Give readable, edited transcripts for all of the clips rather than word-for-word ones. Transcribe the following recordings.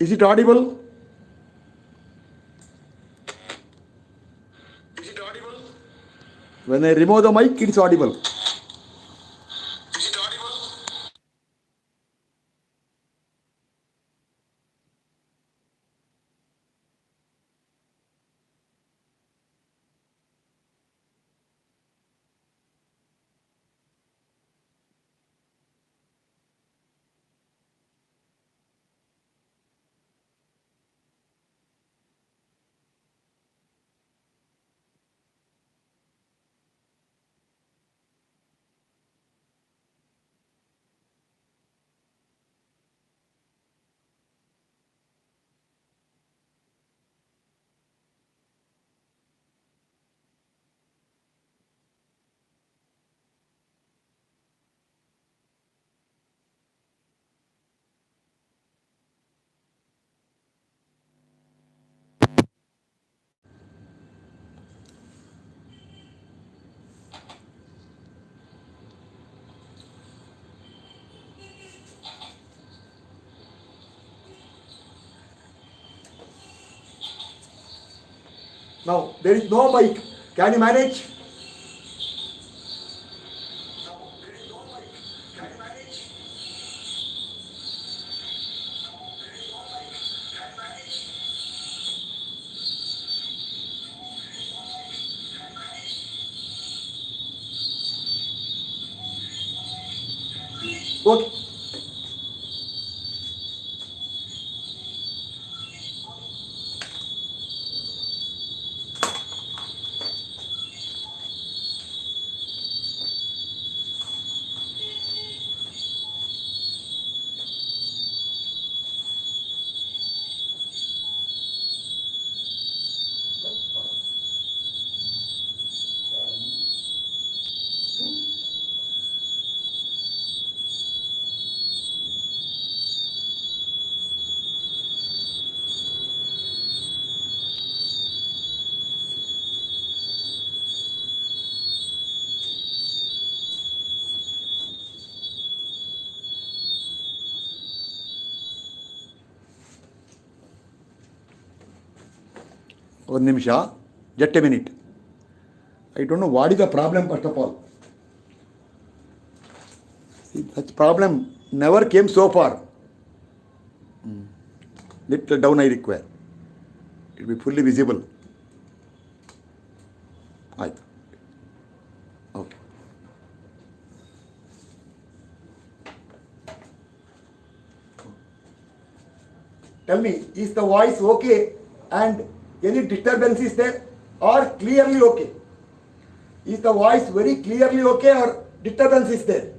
Is it audible? When I remove the mic, it's audible. Now, there is no mic. Can you manage? Okay. One nimisha, just a minute. I don't know what is the problem first of all. See, such problem never came so far. Little down I require. It will be fully visible. Right. Okay. Tell me, is the voice okay and any disturbance is there or clearly okay? Is the voice very clearly okay or disturbance is there?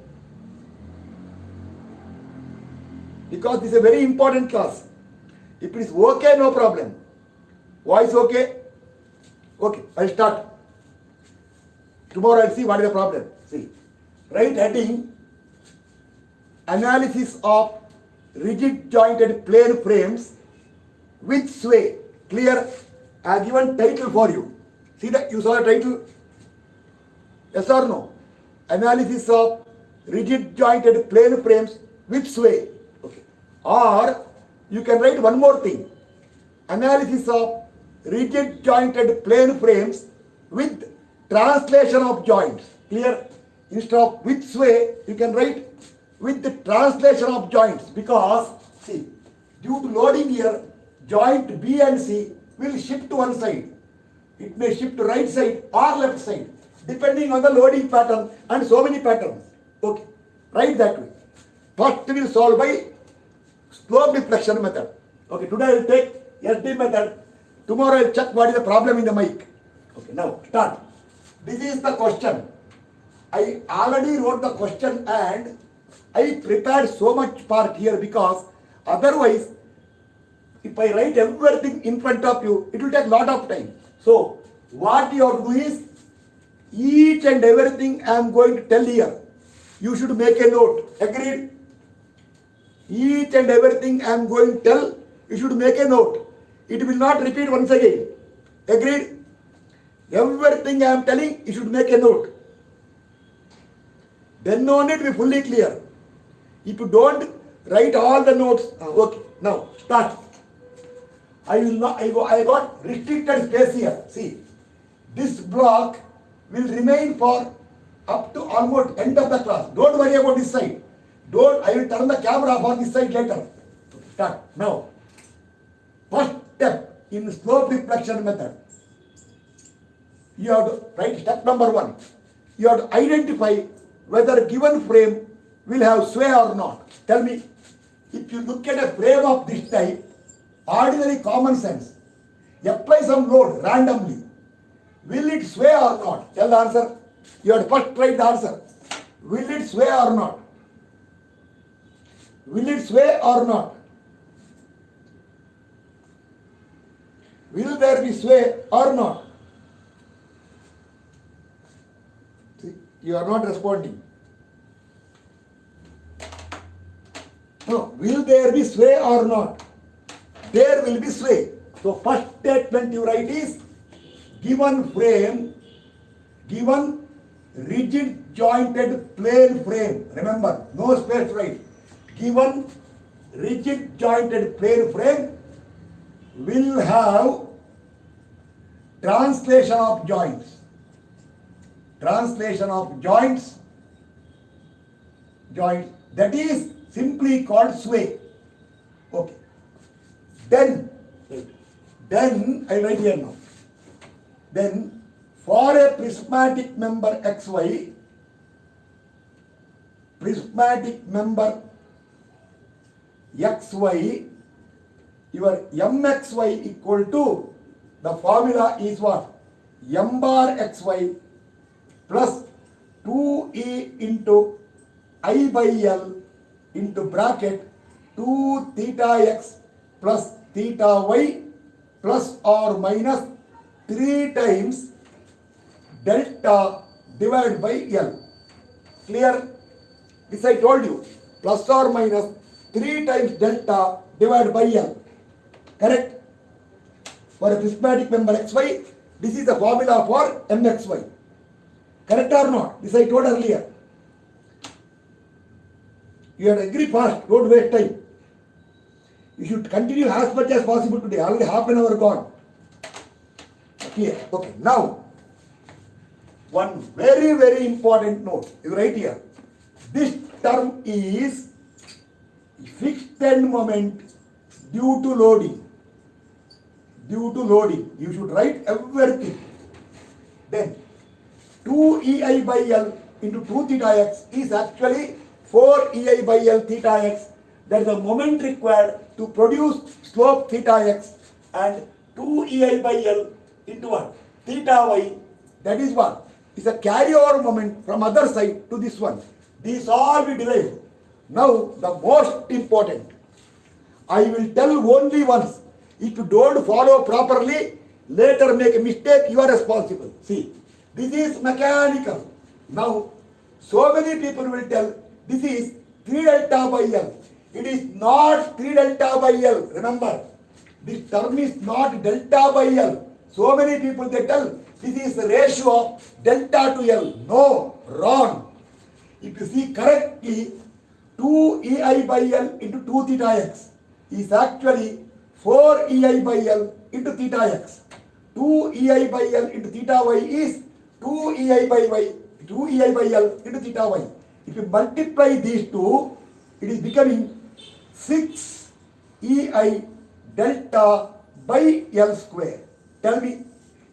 Because this is a very important class. If it is okay, no problem. Voice okay? Okay, I'll start. Tomorrow I'll see what is the problem. See, right heading, analysis of rigid jointed plane frames with sway. Clear? I have given title for you. See that you saw the title? Yes or no? Analysis of rigid jointed plane frames with sway. Okay. Or you can write one more thing. Analysis of rigid jointed plane frames with translation of joints. Clear? Instead of with sway, you can write with the translation of joints, because see, due to loading here, joint B and C will shift to one side. It may shift to right side or left side, depending on the loading pattern and so many patterns. Okay, write that way. First we will solve by slope deflection method. Okay, today I will take SD method. Tomorrow I will check what is the problem in the mic. Okay, now start. This is the question. I already wrote the question and I prepared so much part here, because otherwise if I write everything in front of you, it will take lot of time. So what you have to do is, each and everything I am going to tell here, you should make a note. Agreed? Each and everything I am going to tell, you should make a note. It will not repeat once again. Agreed? Everything I am telling, you should make a note. Then only it will be fully clear. If you don't write all the notes, okay, now start. I got restricted space here. See, this block will remain for up to almost end of the class. Don't worry about this side. I will turn the camera for this side later. Start. Now, first step in slope reflection method. You have to write step number 1. You have to identify whether a given frame will have sway or not. Tell me, if you look at a frame of this type, ordinary common sense, apply some load randomly. Will it sway or not? Tell the answer. You have to first write the answer. Will it sway or not? Will it sway or not? Will there be sway or not? See, you are not responding. No, will there be sway or not? There will be sway. So first statement you write is, given frame, given rigid jointed plane frame. Remember, no space right. Given rigid jointed plane frame will have translation of joints. Translation of joints. That is simply called sway. Okay. Then I write here now. Then for a prismatic member XY, prismatic member XY, your MXY equal to, the formula is what? M bar XY plus 2E into I by L into bracket 2 theta X plus theta Y plus or minus 3 times delta divided by L. Clear? This I told you. Plus or minus 3 times delta divided by L. Correct? For a prismatic member XY, this is the formula for MXY. Correct or not? This I told earlier. You have to agree fast. Don't waste time. You should continue as much as possible today. Already half an hour gone. Clear? Okay. Now, one very, very important note. You write here. This term is fixed end moment due to loading. Due to loading. You should write everything. Then 2EI by L into 2 theta x is actually 4EI by L theta x. That is the moment required to produce slope theta x, and 2EI by L into what? Theta y. That is what? Is a carryover moment from other side to this one. These all we derived. Now the most important. I will tell only once. If you don't follow properly, later make a mistake, you are responsible. See, this is mechanical. Now, so many people will tell this is 3 delta by L. It is not 3 delta by L. Remember, this term is not delta by L. So many people they tell this is the ratio of delta to L. No, wrong. If you see correctly, 2EI by L into 2 theta x is actually 4EI by L into theta x. 2EI by L into theta y is 2EI by L into theta y. If you multiply these two, it is becoming 6EI delta by L square. Tell me,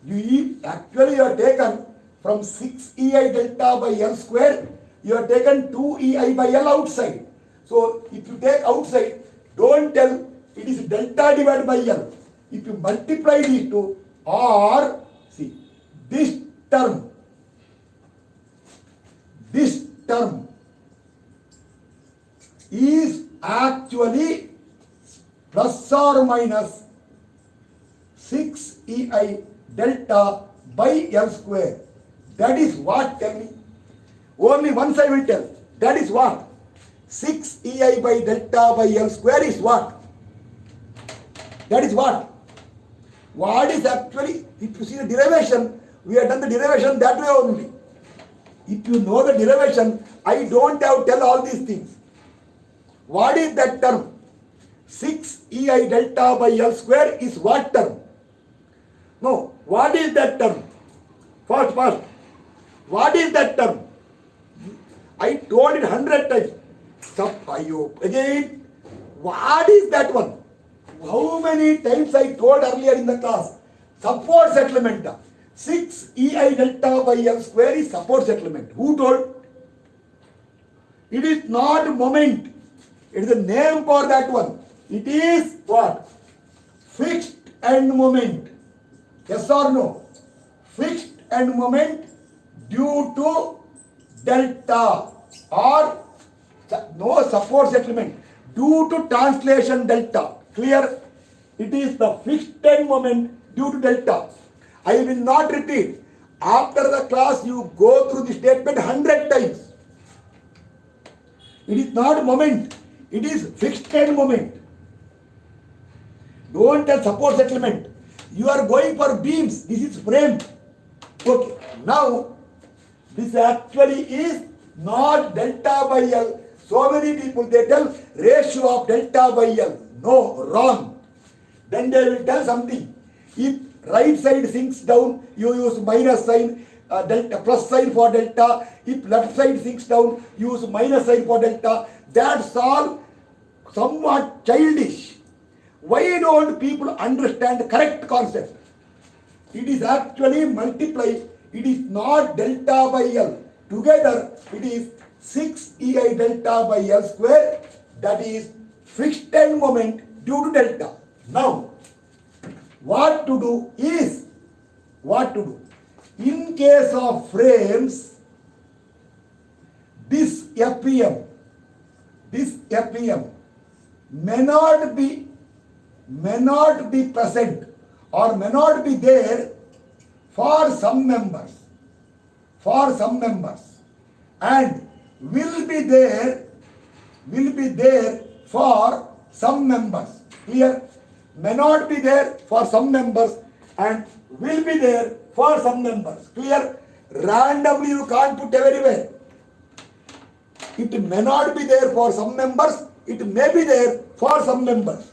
you have taken from 6EI delta by L square, you have taken 2EI by L outside. So if you take outside, don't tell it is delta divided by L. If you multiply these two, or see, this term is actually plus or minus 6EI delta by L square. That is what? Tell me. Only once I will tell. That is what? 6EI by delta by L square is what? That is what? What is actually, if you see the derivation, we have done the derivation that way only. If you know the derivation, I don't have to tell all these things. What is that term? 6 EI delta by L square is what term? No, what is that term? First. What is that term? I told it 100 times. Again, what is that one? How many times I told earlier in the class? Support settlement. 6 EI delta by L square is support settlement. Who told? It is not moment. It is a name for that one. It is what? Fixed end moment. Yes or no? Fixed end moment due to delta or no support settlement due to translation delta. Clear? It is the fixed end moment due to delta. I will not repeat. After the class you go through the statement 100 times. It is not moment. It is fixed end moment. Don't tell support settlement. You are going for beams. This is frame. Okay. Now, this actually is not delta by L. So many people, they tell ratio of delta by L. No, wrong. Then they will tell something. If right side sinks down, you use minus sign, delta, plus sign for delta. If left side sinks down, use minus sign for delta. That's all somewhat childish. Why don't people understand the correct concept? It is actually multiply. It is not delta by L. Together, it is 6 EI delta by L square. That is fixed end moment due to delta. Now, what to do is, in case of frames, this FEM may not be present or may not be there for some members, and will be there for some members. Clear? May not be there for some members and will be there for some members. Clear? Randomly you can't put everywhere. It may not be there for some members, it may be there for some members.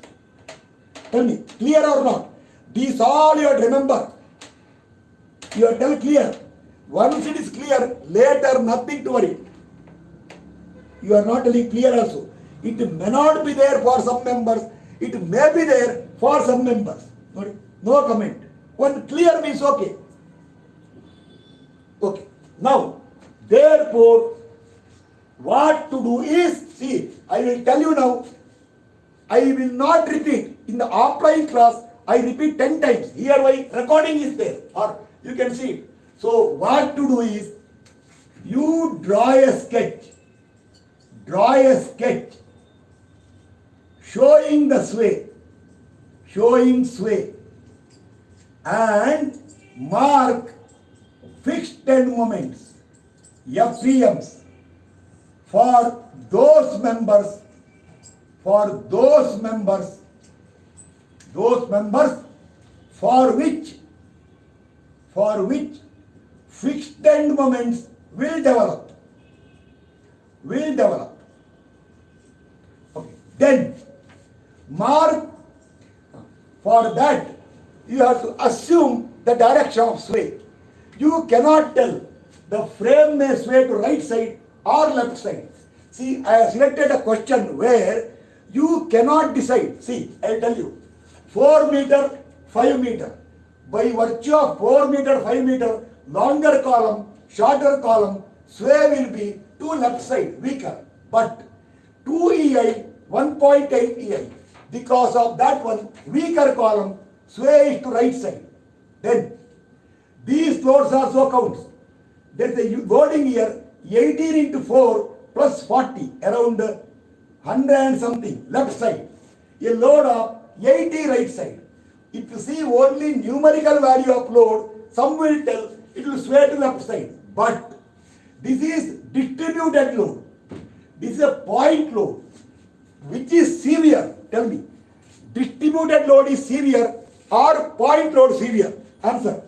Tell me, clear or not? These all you have to remember. You have to tell clear. Once it is clear, later nothing to worry. You are not telling clear also. It may not be there for some members, it may be there for some members. No comment. When clear means okay. Okay. Now, therefore, what to do is, see, I will tell you now, I will not repeat. In the offline class, I repeat 10 times. Here my recording is there, or you can see it. So what to do is, you draw a sketch showing the sway, and mark fixed end moments, FEMs, for those members for which fixed end moments will develop. Okay. Then mark, for that you have to assume the direction of sway. You cannot tell the frame may sway to right side or left side. See, I have selected a question where you cannot decide. See, I will tell you, 4 meter, 5 meter. By virtue of 4 meter, 5 meter, longer column, shorter column, sway will be to left side, weaker. But 2 EI, 1.8 EI. Because of that one, weaker column, sway is to right side. Then, these loads also counts. There is a wording here, 18 into 4 plus 40, around 100 and something, left side. A load of 80 right side. If you see only numerical value of load, some will tell it will sway to left side. But this is distributed load. This is a point load. Which is severe? Tell me. Distributed load is severe or point load severe? Answer.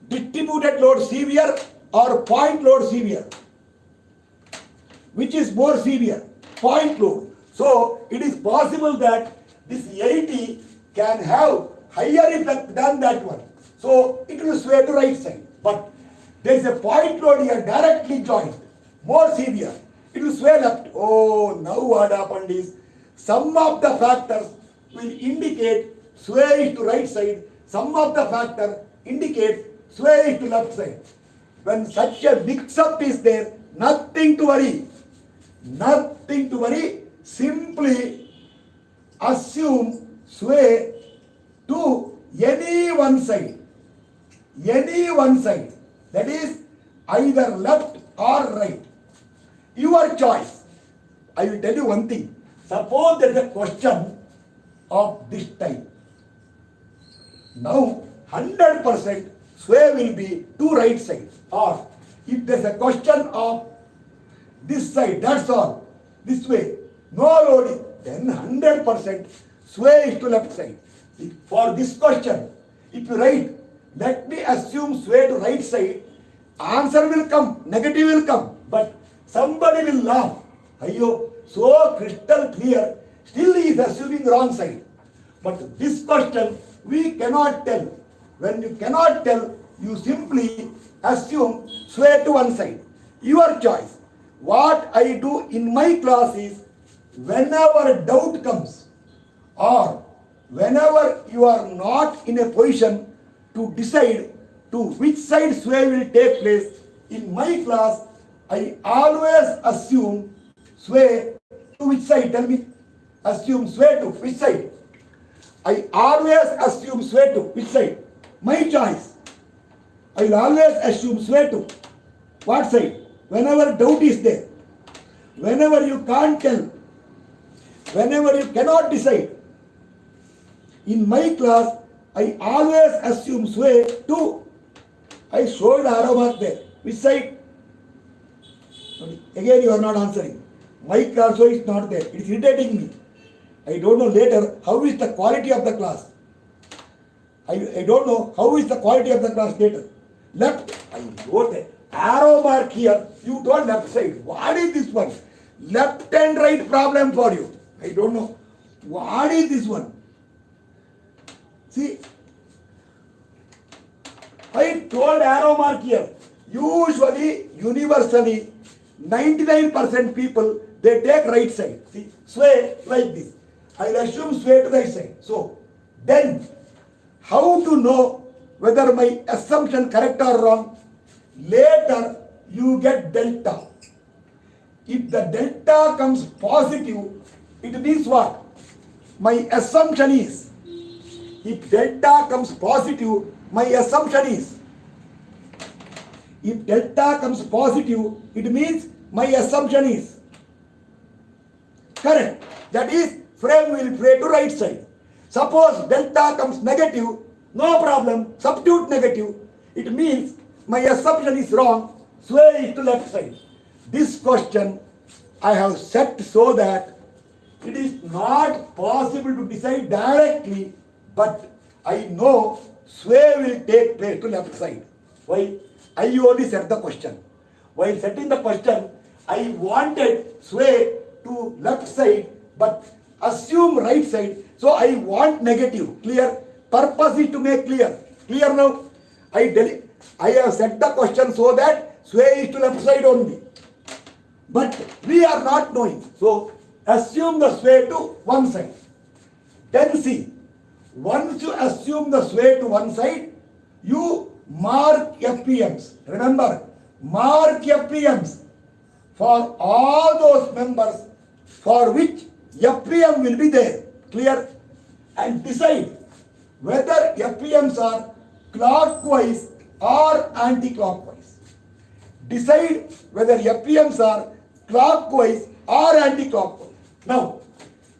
Distributed load severe or point load severe? Which is more severe? Point load. So it is possible that this 80 can have higher effect than that one. So it will sway to right side. But there is a point load here directly joined, more severe. It will sway left. Oh, now what happened is some of the factors will indicate sway to right side. Some of the factor indicate sway to left side. When such a mix-up is there, nothing to worry. Nothing to worry. Simply assume sway to any one side. Any one side. That is either left or right. Your choice. I will tell you one thing. Suppose there is a question of this type. Now 100% sway will be to right side. Or if there is a question of this side, that's all, this way, no loading, then 100% sway is to left side. For this question, if you write, let me assume sway to right side, answer will come, negative will come, but somebody will laugh. Ayyo, so crystal clear, still he is assuming wrong side. But this question, we cannot tell. When you cannot tell, you simply assume sway to one side. Your choice. What I do in my class is, whenever doubt comes or whenever you are not in a position to decide to which side sway will take place, in my class, I always assume sway to which side? Tell me. Assume sway to which side? I always assume sway to which side? My choice. I will always assume sway to what side? Whenever doubt is there, whenever you can't tell, whenever you cannot decide. In my class, I always assume sway to, I showed the arrow mark there. Which side? Again you are not answering. Mic also is not there. It is irritating me. I don't know later how is the quality of the class. I don't know how is the quality of the class later. Left, I wrote the arrow mark here. You told left side. What is this one? Left and right problem for you. I don't know. What is this one? See, I told arrow mark here. Usually, universally, 99% people, they take right side. See, sway like this. I'll assume sway to right side. So, then, how to know whether my assumption correct or wrong? Later, you get delta. If the delta comes positive, it means what? My assumption is. If delta comes positive, my assumption is. If delta comes positive, it means my assumption is correct. That is, frame will play to right side. Suppose delta comes negative, no problem, substitute negative. It means my assumption is wrong, sway it to left side. This question I have set so that it is not possible to decide directly, but I know sway will take place to left side. Why? I only set the question. While setting the question, I wanted sway to left side, but assume right side. So I want negative. Clear? Purpose is to make clear. Clear now? I have set the question so that sway is to left side only. But we are not knowing. So assume the sway to one side. Then see, once you assume the sway to one side, you mark FPMs. Remember, mark FPMs for all those members for which FPM will be there. Clear? And decide whether FPMs are clockwise or anti-clockwise. Decide whether FPMs are clockwise or anti-clockwise. Now,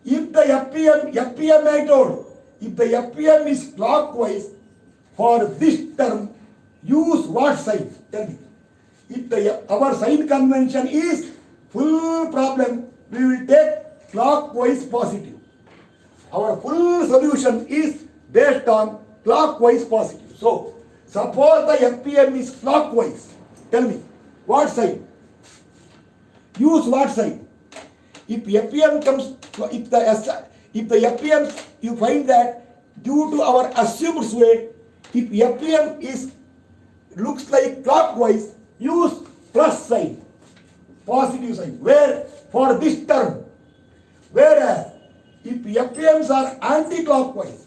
if the FPM I told, if the FPM is clockwise, for this term, use what sign? Tell me. If our sign convention is full problem, we will take clockwise positive. Our full solution is based on clockwise positive. So, suppose the FPM is clockwise. Tell me, what sign? Use what sign? If FPM comes, If the FPM, you find that due to our assumed sway, if FPM is looks like clockwise, use plus sign, positive sign. Where? For this term. Whereas, if FPMs are anti-clockwise,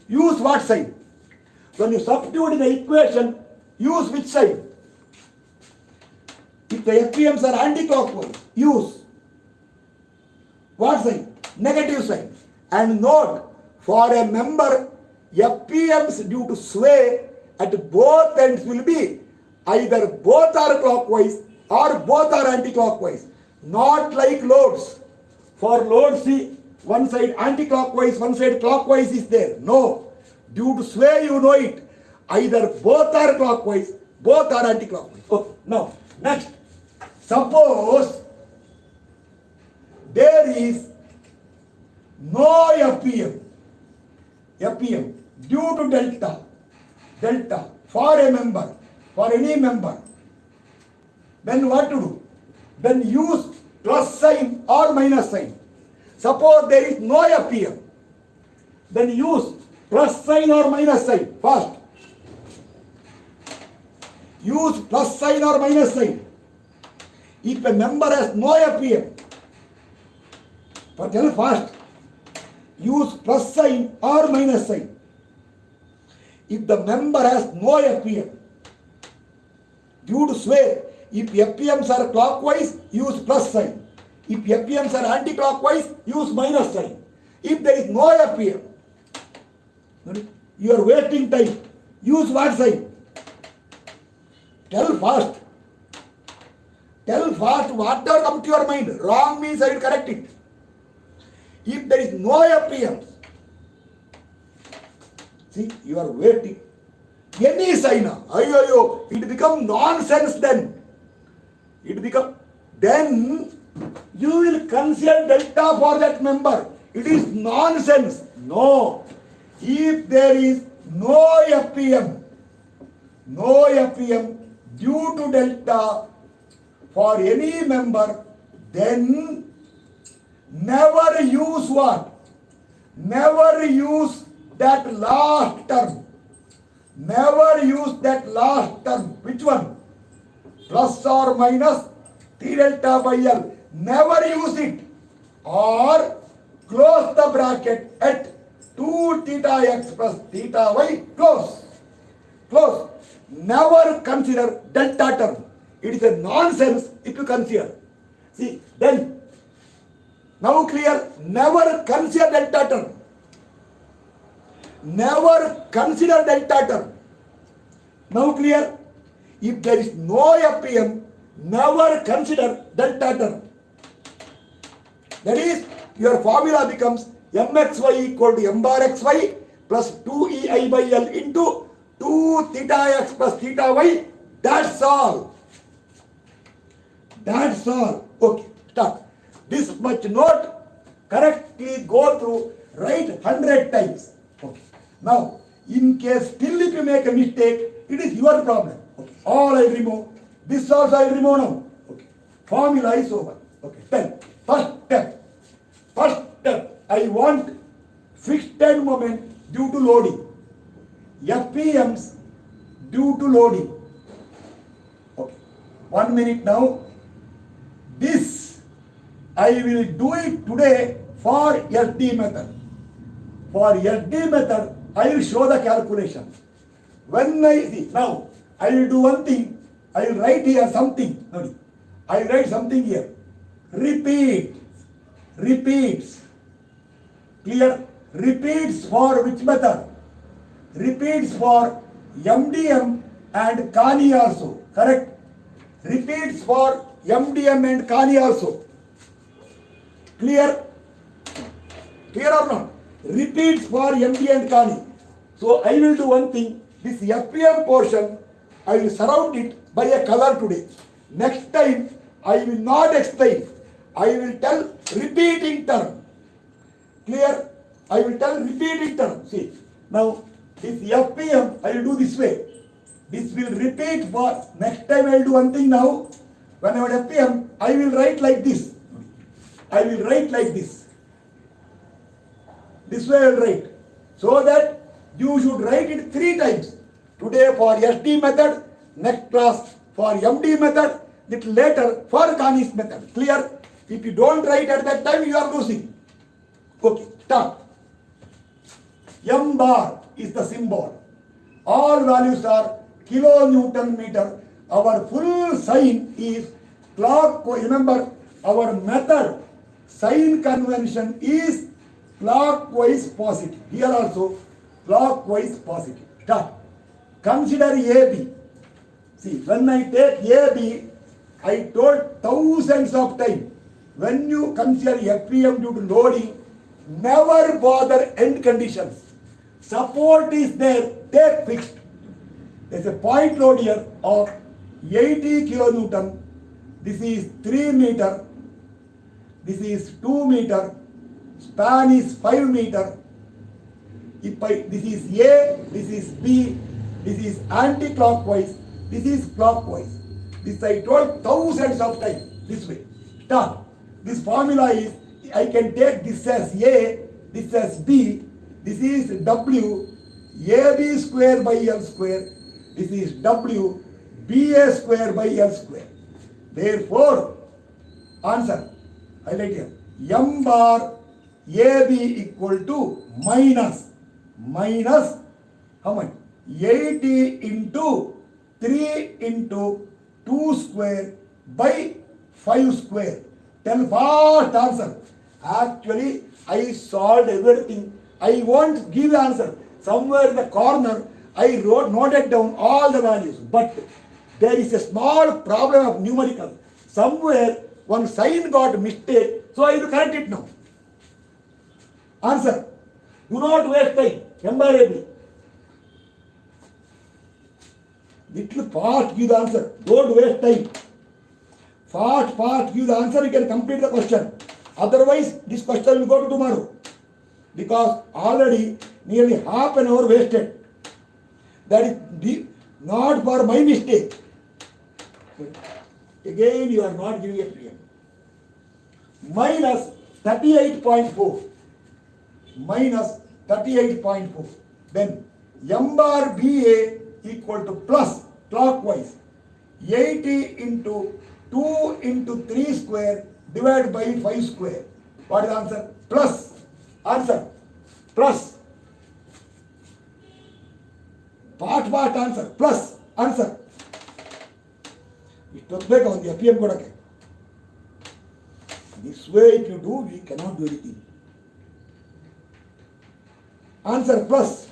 use what sign? When you substitute in the equation, use which sign? If the FPMs are anti-clockwise, use what sign? Negative sign. And note, for a member, FPMs due to sway at both ends will be either both are clockwise or both are anti-clockwise. Not like loads. For loads, see, one side anti-clockwise, one side clockwise is there. No. Due to sway, you know it. Either both are clockwise, both are anti-clockwise. Okay. Now, next. Suppose there is no FPM due to delta for a member, for any member. Then what to do? Then use plus sign or minus sign. Suppose there is no FPM. Then use plus sign or minus sign. First. Use plus sign or minus sign. If a member has no FPM, but tell first, use plus sign or minus sign. If the member has no FPM, due to sway, if FPMs are clockwise, use plus sign. If FPMs are anti-clockwise, use minus sign. If there is no FPM, you are wasting time. Use what sign? Tell fast. Tell fast whatever comes to your mind. Wrong means I will correct it. If there is no FPM, see, you are waiting. Any sign, it become nonsense then. Then you will consider delta for that member. It is nonsense. No. If there is no FPM due to delta for any member, then never use what? Never use that last term. Never use that last term. Which one? Plus or minus T delta by L. Never use it. Or close the bracket at 2 theta x plus theta y. Close. Close. Never consider delta term. It is a nonsense if you consider. See, then, now clear, never consider delta term. Never consider delta term. Now clear, if there is no FPM, never consider delta term. That is, your formula becomes mxy equal to m bar xy plus 2ei by L into 2 theta x plus theta y. That's all. That's all. Okay, start. This much note, correctly go through, write 100 times. Okay. Now, in case still if you make a mistake, it is your problem. Okay. All I remove. This also I remove now. Okay. Formula is over. Okay. 10. First step. First step. I want fixed end moment due to loading. FPMs due to loading. Okay. 1 minute now. This I will do it today for SD method. For SD method, I will show the calculation. When I see, now I will do one thing. I will write here something. I will write something here. Repeat. Repeats. Clear? Repeats for which method? Repeats for MDM and Kani also. Correct? Repeats for MDM and Kani also. Clear? Clear or not? Repeats for MD and Kani. So I will do one thing. This FPM portion, I will surround it by a color today. Next time, I will not explain. I will tell repeating term. Clear? I will tell repeating term. See, now this FPM, I will do this way. This will repeat for, next time I will do one thing now. Whenever FPM, I will write like this. I will write like this. This way I will write. So that you should write it 3 times. Today for SD method, next class for MD method, little later for Ghani's method. Clear? If you don't write at that time, you are losing. Okay, start. M bar is the symbol. All values are kilonewton meter. Our full sign is clockwise. Remember, our method sign convention is clockwise positive. Here also clockwise positive. Start. Consider AB. See, when I take AB, I told thousands of times. When you consider FEM due to loading, never bother end conditions. Support is there, take fixed. There is a point load here of 80 kilonewton. This is 3 meter. This is 2 meter. Span is 5 meter. This is A, this is B, this is anti-clockwise, this is clockwise. This I told thousands of times. This way. Start. This formula is, I can take this as A, this as B, this is W, AB square by L square, this is W, BA square by L square. Therefore, answer, highlight here, M bar AB equal to minus how much? 80 into 3 into 2 square by 5 square. Tell fast answer. Actually, I solved everything. I won't give the answer. Somewhere in the corner, I noted down all the values. But there is a small problem of numerical. Somewhere, one sign got mistake, so I will correct it now. Answer. Do not waste time. M by AB. Little fast give the answer. Don't waste time. Fast give the answer. You can complete the question. Otherwise, this question will go to tomorrow. Because already nearly half an hour wasted. That is not for my mistake. Again, you are not giving a PM. Minus 38.4. Minus 38.4. Then M bar BA equal to plus clockwise 80 into 2 into 3 square divided by 5 square. What is the answer? Plus. Answer. Plus. Part answer. Plus. Answer. FEM kodake. This way if you do, we cannot do anything. Answer plus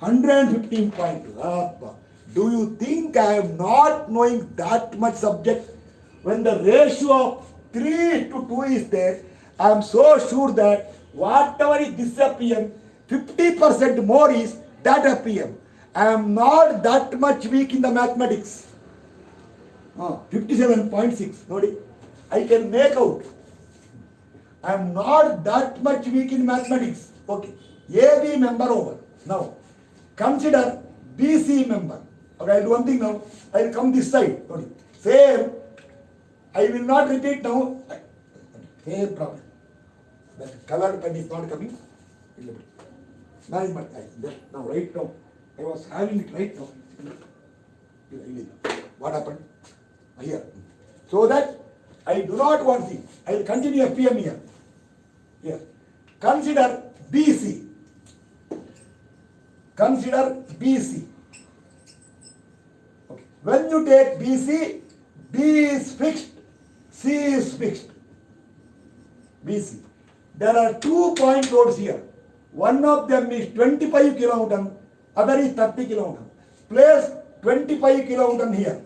115.2. Do you think I am not knowing that much subject? When the ratio of 3 to 2 is there, I am so sure that whatever is this FEM, 50% more is that FEM. I am not that much weak in the mathematics. 57.6. Nodi, I can make out. I am not that much weak in mathematics. Okay. AB member over. Now, consider BC member. Okay, I will do one thing now. I will come this side. Nodi. Same. I will not repeat now. Same problem. That color pen is not coming. Management. Now, right now. I was having it right now. What happened? Here. So that I do not want thing. I will continue FEM here. Here. Consider BC. Consider BC. Okay. When you take BC, B is fixed, C is fixed. BC. There are 2 point loads here. One of them is 25 kilonewton, other is 30 kilonewton. Place 25 kilonewton here.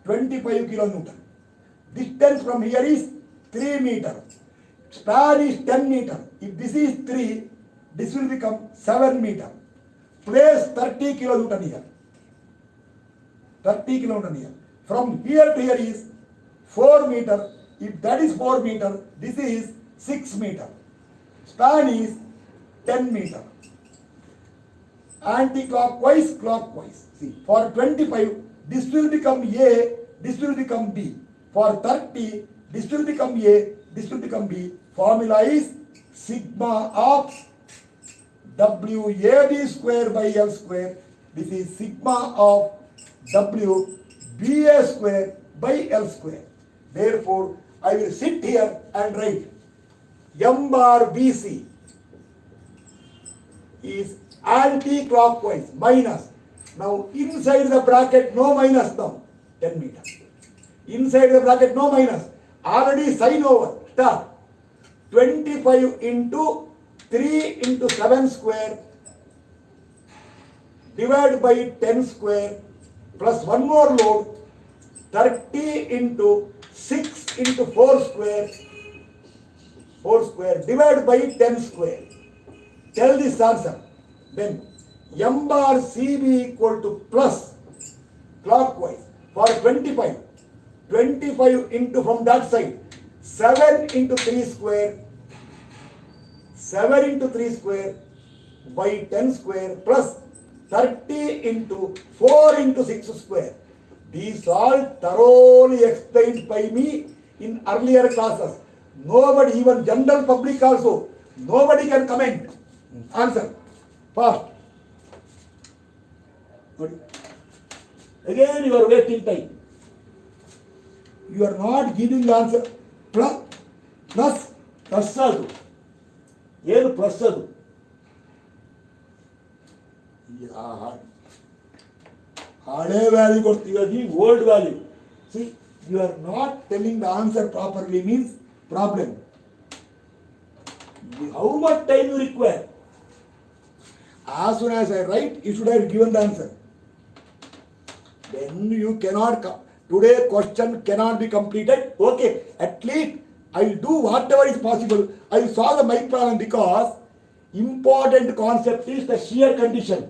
25 kilonewton. Distance from here is 3 meter. Span is 10 meter. If this is 3, this will become 7 meter. Place 30 kilonewton here. 30 kilonewton here. From here to here is 4 meter. If that is 4 meter, this is 6 meter. Span is 10 meter. Anti-clockwise, clockwise. See, for 25, this will become A, this will become B. For 30, this will become A, this will become B. Formula is sigma of WAB square by L square. This is sigma of WBA square by L square. Therefore, I will sit here and write M bar BC is anti-clockwise minus. Now inside the bracket no minus now 10 meters. Inside the bracket no minus. Already sign over. Start. 25 into 3 into 7 square divided by 10 square plus one more load 30 into 6 into 4 square divided by 10 square. Tell this answer. Then M bar CB equal to plus clockwise for 25. 25 into from that side 7 into 3 square 7 into 3 square by 10 square plus 30 into 4 into 6 square. These all thoroughly explained by me in earlier classes. Nobody, even general public also, nobody can comment. Answer. Fast. Again you are wasting time. You are not giving the answer. Plus ಅದು ಏನು plus ಅದು ಹಳೆ value ಕೊಡ್ತೀವಿ old value. See you are not telling the answer properly means problem. How much time you require? As soon as I write, you should have given the answer. Then you cannot today question cannot be completed. Okay, at least I will do whatever is possible. I will solve the mic problem because important concept is the shear condition.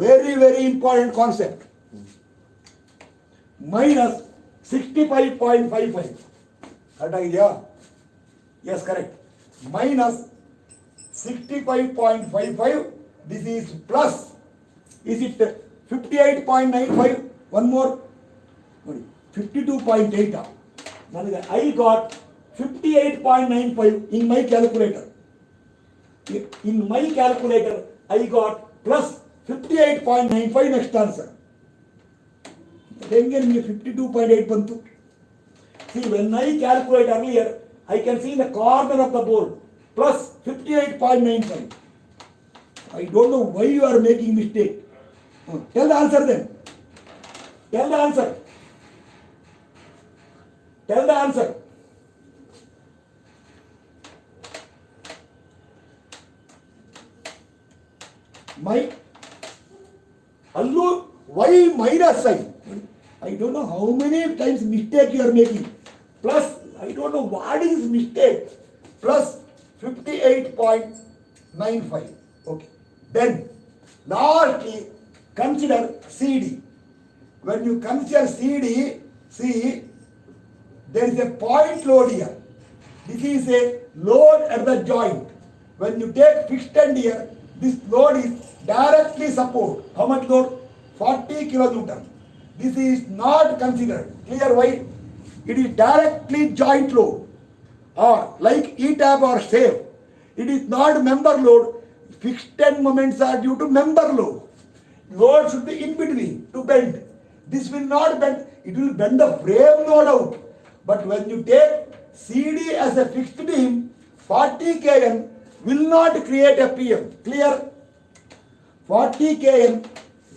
Very, very important concept. Minus 65.55. Correct idea? Yes, correct. Minus 65.55. This is plus. Is it 58.95? One more. 52.8. I got 58.95 in my calculator. In my calculator, I got plus 58.95 next answer. Then 52.8 bantu. See, when I calculate earlier, I can see in the corner of the board plus 58.95. I don't know why you are making mistake. Tell the answer then. Tell the answer. Tell the answer. Why minus sign? I don't know how many times mistake you are making. Plus, I don't know what is mistake. Plus 58.95. Okay. Then, lastly, consider CD. When you consider CD, see, there is a point load here. This is a load at the joint. When you take fixed end here, this load is directly support. How much load? 40 kilonewton. This is not considered. Clear why? It is directly joint load. Or like E-tab or SAFE. It is not member load. Fixed end moments are due to member load. Load should be in between to bend. This will not bend. It will bend the frame load out. But when you take CD as a fixed beam, 40 kN will not create a PM. Clear? 40 kN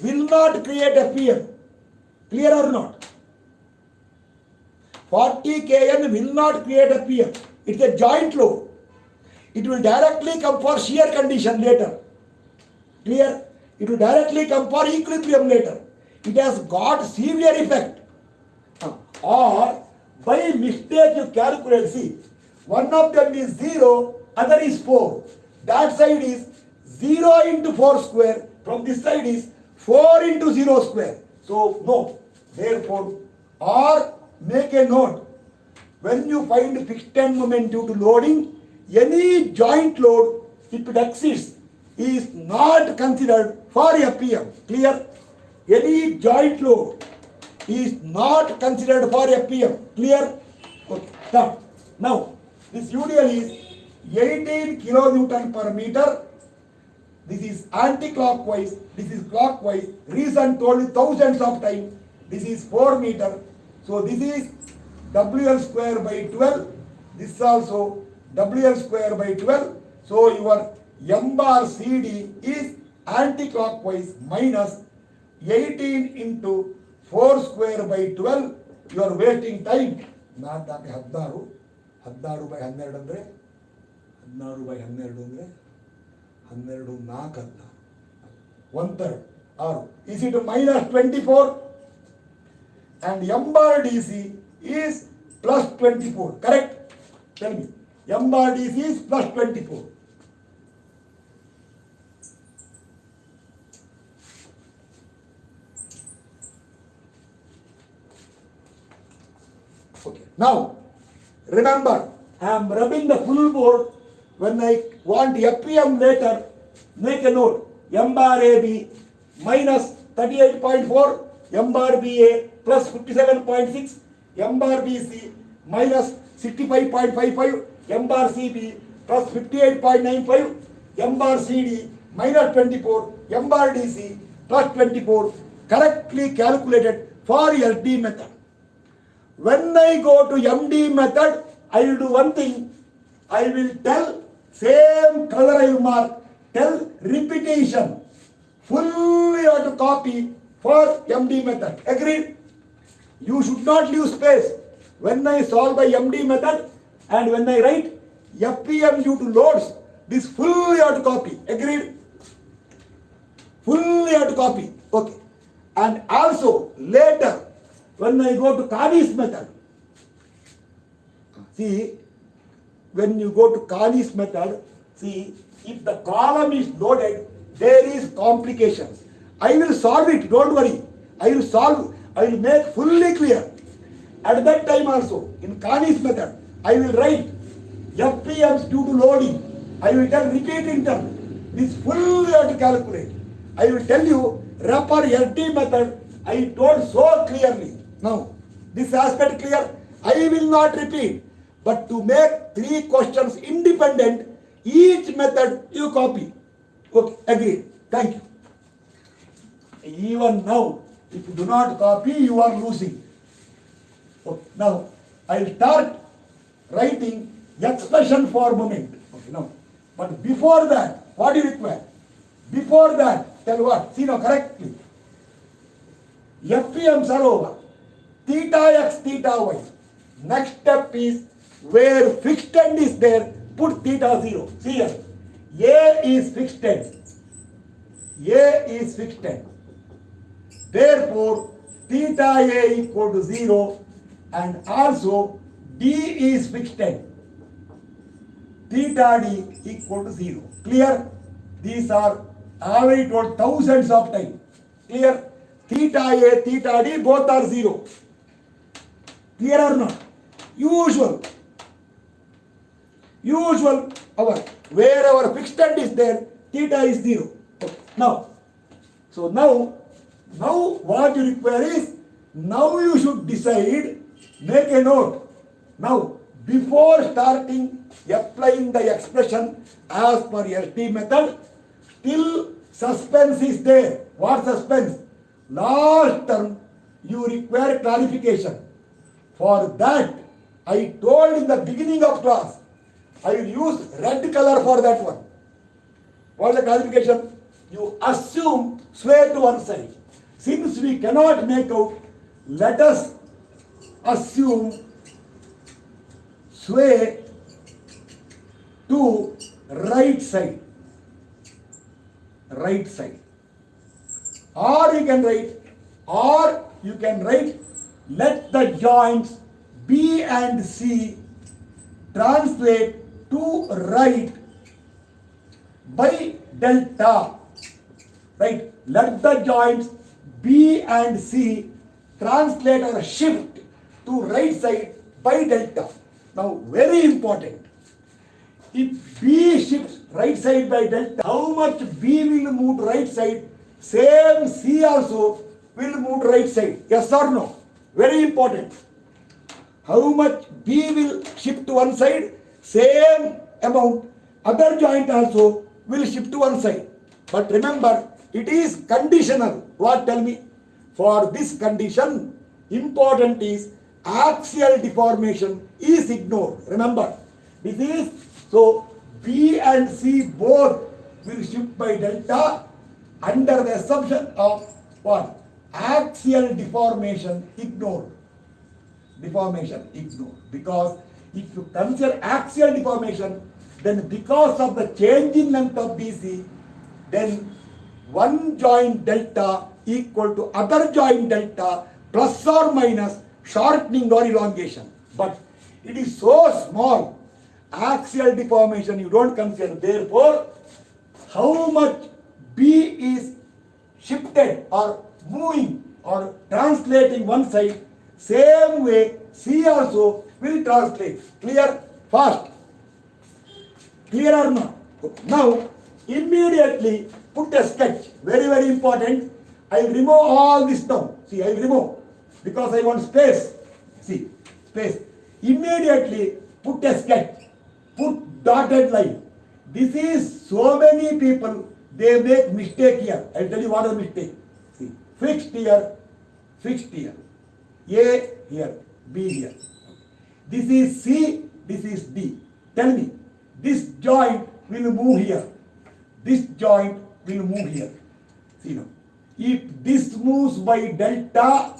will not create a PM. Clear or not? 40 kN will not create a PM. It's a joint load. It will directly come for shear condition later. Clear? It will directly come for equilibrium later. It has got severe effect. Or by mistake you calculate, see, one of them is 0, other is 4. That side is 0 into 4 square. From this side is 4 into 0 square. So, no. Therefore, or make a note. When you find fixed end moment due to loading, any joint load, if it exists, is not considered for a PM. Clear? Any joint load is not considered for a PM. Clear? Okay, stop. Now, this UDL is 18 kilonewton per meter. This is anti-clockwise, this is clockwise. Reason told thousands of times. This is 4 meter. So this is WL square by 12. This is also WL square by 12. So your M bar CD is anti-clockwise minus 18 into 4 square by 12. You are wasting time. Not that 16 by 12 ಅಂದ್ರೆ 16 by 12 ಅಂದ್ರೆ 12 4 ಅಲ್ಲ 1/3 6. Is it minus 24? And M bar DC is plus 24. Correct? Tell me. M bar DC is plus 24. Okay. Now, remember, I am rubbing the full board. When I want FPM later, make a note. M bar AB minus 38.4, M bar BA plus 57.6, M bar BC minus 65.55, M bar CB plus 58.95, M bar CD minus 24, M bar DC plus 24, correctly calculated for SD method. When I go to MD method, I will do one thing. I will tell, same color I will mark, tell repetition. Fully you have to copy for MD method. Agreed? You should not leave space. When I solve by MD method and when I write FPM due to loads, this fully you have to copy. Agreed? Fully you have to copy. Okay. And also later, when I go to Kani's method, see, when you go to Kani's method, see, if the column is loaded, there is complications. I will solve it, don't worry. I will solve, I will make fully clear. At that time also, in Kani's method, I will write FPMs due to loading. I will tell repeating term. This fully have to calculate. I will tell you, refer LT method, I told so clearly. Now, this aspect clear? I will not repeat. But to make 3 questions independent, each method you copy. Okay, agreed. Thank you. Even now, if you do not copy, you are losing. Okay, now, I will start writing expression for moment. Okay, now, but before that, what do you require? Before that, tell what? See now correctly. FPMs are over. Theta x, theta y. Next step is where fixed end is there, put theta 0. See here. A is fixed end. A is fixed end. Therefore, theta A equal to 0 and also D is fixed end. Theta D equal to 0. Clear? These are already told thousands of times. Clear? Theta A, theta D both are 0. Clear or not? Usual our where our fixed end is there, theta is 0. Okay. Now what you require is, now you should decide, make a note. Now before starting applying the expression as per SD method, still suspense is there. What suspense? Last term you require clarification. For that, I told in the beginning of class, I will use red color for that one. What is the clarification? You assume sway to one side. Since we cannot make out, let us assume sway to right side. Right side. Or you can write, let the joints B and C translate to right by delta. Right? Let the joints B and C translate or shift to right side by delta. Now, very important. If B shifts right side by delta, how much B will move to right side? Same C also will move to right side. Yes or no? Very important. How much B will shift to one side? Same amount, other joint also will shift to one side. But remember, it is conditional. What, tell me? For this condition, important is axial deformation is ignored. Remember, this is, so B and C both will shift by delta under the assumption of what? Axial deformation ignored. Deformation ignored. Because if you consider axial deformation, then because of the change in length of BC, then one joint delta equal to other joint delta plus or minus shortening or elongation. But it is so small, axial deformation you don't consider. Therefore, how much B is shifted or moving or translating one side, same way C also will translate. Clear? Fast. Clear or not? Now, immediately put a sketch. Very, very important. I will remove all this now. See, I will remove because I want space. See, space. Immediately put a sketch. Put dotted line. This is so many people, they make mistake here. I will tell you what is the mistake. See, fixed here, A here, B here. This is C, this is D. Tell me, this joint will move here. This joint will move here. See now, if this moves by delta,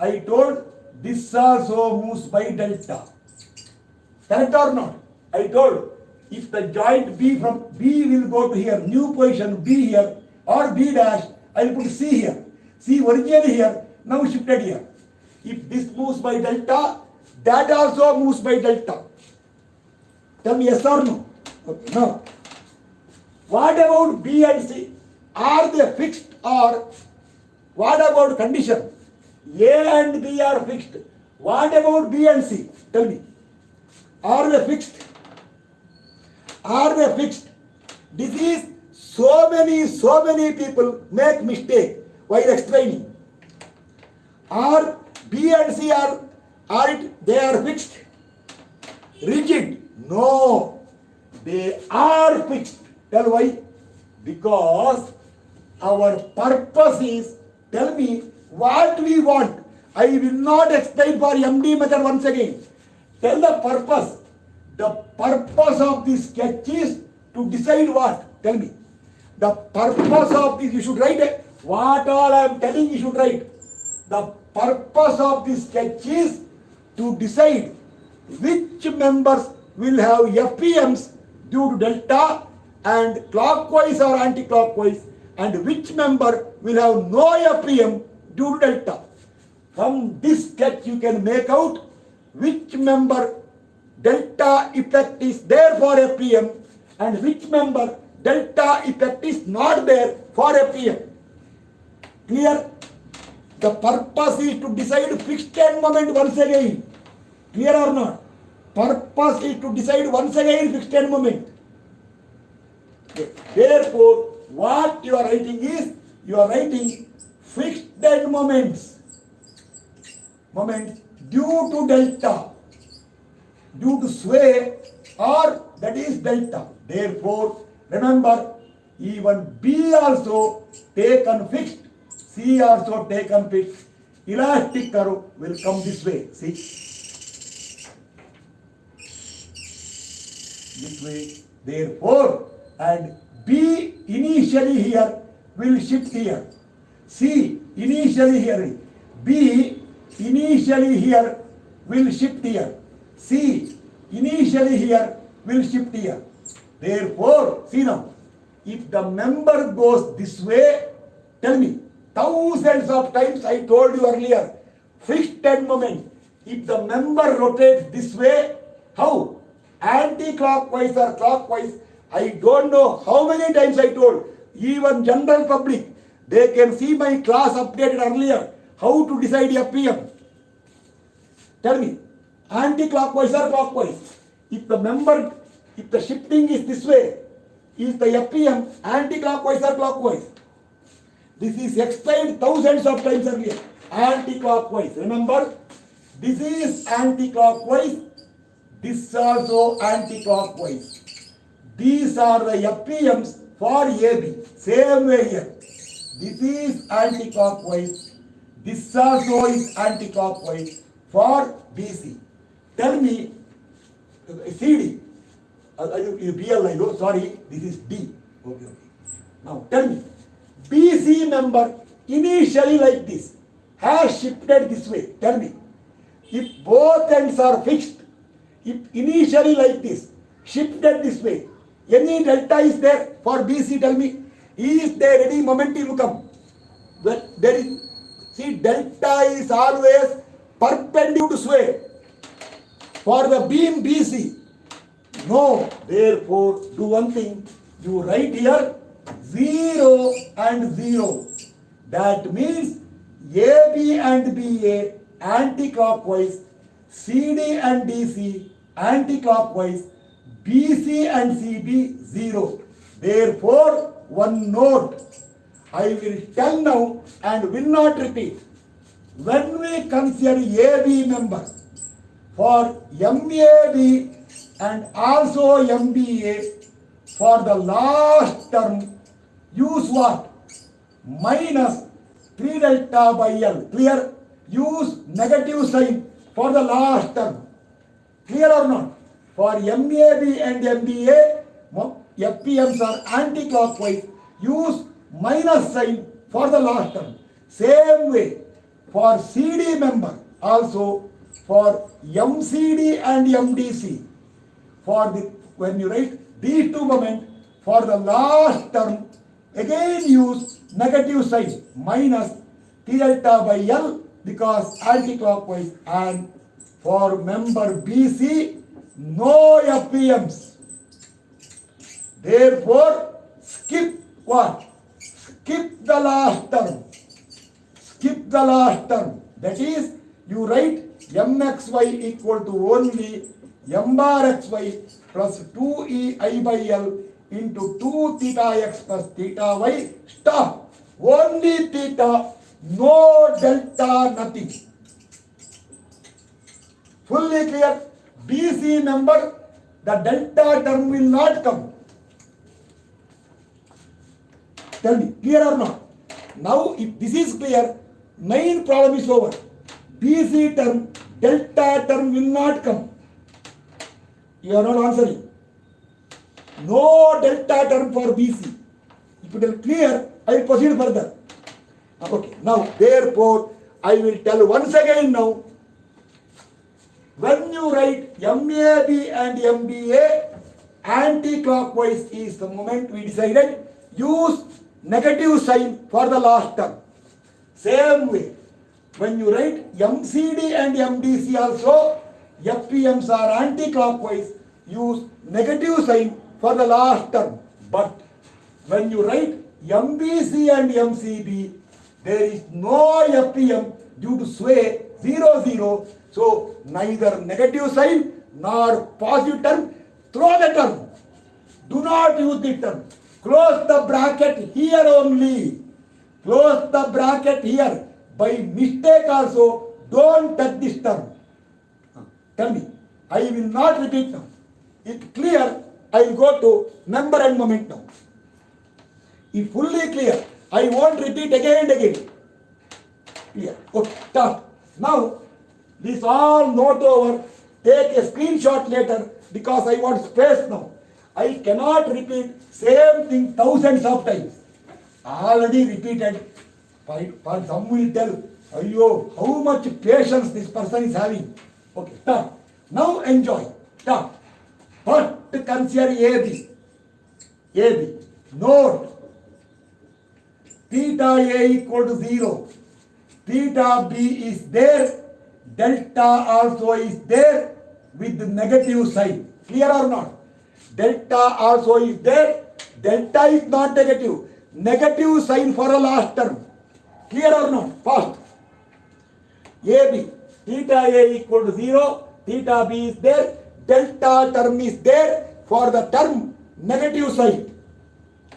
I told this also moves by delta. Correct or not? I told if the joint B from B will go to here, new position B here or B dash, I will put C here. C originally here, now shifted here. If this moves by delta, that also moves by delta. Tell me yes or no? Okay, now, what about B and C? Are they fixed or what about condition? A and B are fixed. What about B and C? Tell me. Are they fixed? Are they fixed? This is so many people make mistake while explaining. Are B and C they are fixed? Rigid? No. They are fixed. Tell why? Because our purpose is, tell me what we want. I will not explain for MD method once again. Tell the purpose. The purpose of this sketch is to decide what? Tell me. The purpose of this, you should write it. What all I am telling you should write. The purpose of this sketch is to decide which members will have FPMs due to delta and clockwise or anti-clockwise, and which member will have no FPM due to delta. From this sketch you can make out which member delta effect is there for FPM and which member delta effect is not there for FPM. Clear? The purpose is to decide fixed end moment once again. Clear or not? Purpose is to decide once again fixed end moment. Okay. Therefore, what you are writing is, you are writing fixed end moments due to delta, due to sway, or that is delta. Therefore, remember, even B also taken fixed, C also taken fixed. Elastic curve will come this way. See? This way. Therefore, and B initially here will shift here. C initially here. B initially here will shift here. C initially here will shift here. Therefore, see now, if the member goes this way, tell me, thousands of times I told you earlier, fixed end moment. If the member rotates this way, how? Anti-clockwise or clockwise, I don't know how many times I told. Even general public, they can see my class updated earlier. How to decide FPM? Tell me, anti-clockwise or clockwise? If the shifting is this way, is the FPM anti-clockwise or clockwise? This is explained thousands of times earlier. Anti-clockwise. Remember, this is anti-clockwise, This also anti-clockwise. These are the FPMs for AB. Same way here. This is anti-clockwise. This also is anti-clockwise for BC. Tell me, CD. BL, I know, sorry, this is D. Okay. Now tell me, BC member initially like this has shifted this way. Tell me, if both ends are fixed, if initially like this, shifted this way, any delta is there for BC, tell me, is there any momentum to come? Well, there is, see, delta is always perpendicular to sway for the beam BC. No, therefore, do one thing, you write here 0 and 0. That means AB and BA anti-clockwise, CD and DC anti-clockwise, BC and CB 0. Therefore, one note, I will tell now and will not repeat. When we consider AB member for MAB and also MBA, for the last term, use what? Minus 3 delta by L. Clear? Use negative sign for the last term. Clear or not? For MAB and MBA, FPMs are anti-clockwise. Use minus sign for the last term. Same way, for CD member, also for MCD and MDC, for the, when you write these two moments, for the last term, again use negative sign, minus T delta by L, because anti-clockwise, and for member BC, no FPMs. Therefore, skip what? Skip the last term. Skip the last term. That is, you write mxy equal to only m bar xy plus 2ei by L into 2 theta x plus theta y. Stop. Only theta, no delta, nothing. Fully clear? BC member, the delta term will not come. Tell me, clear or not? Now, if this is clear, main problem is over. BC term, delta term will not come. You are not answering. No delta term for BC. If it is clear, I will proceed further. Okay, now, therefore, I will tell once again now, when you write MAB and MBA, anti-clockwise is the moment we decided, use negative sign for the last term. Same way, when you write MCD and MDC also, FPMs are anti-clockwise, use negative sign for the last term. But when you write MBC and MCB, there is no FPM due to sway 0, 0. So neither negative sign nor positive term. Throw the term. Do not use the term. Close the bracket here only. Close the bracket here. By mistake also, don't touch this term. Tell me. I will not repeat now. It's clear. I will go to member and moment now. If fully clear, I won't repeat again and again. Clear. Okay, start. Now, this all note over. Take a screenshot later because I want space now. I cannot repeat same thing thousands of times. Already repeated. For some will tell, Ayyo, how much patience this person is having. Okay, start. Now enjoy. Start. First consider AB. AB. Note. Theta A equal to 0. Theta B is there. Delta also is there with the negative sign. Clear or not? Delta also is there. Delta is not negative. Negative sign for a last term. Clear or not? First. AB. Theta A equal to 0. Theta B is there. Delta term is there for the term negative sign.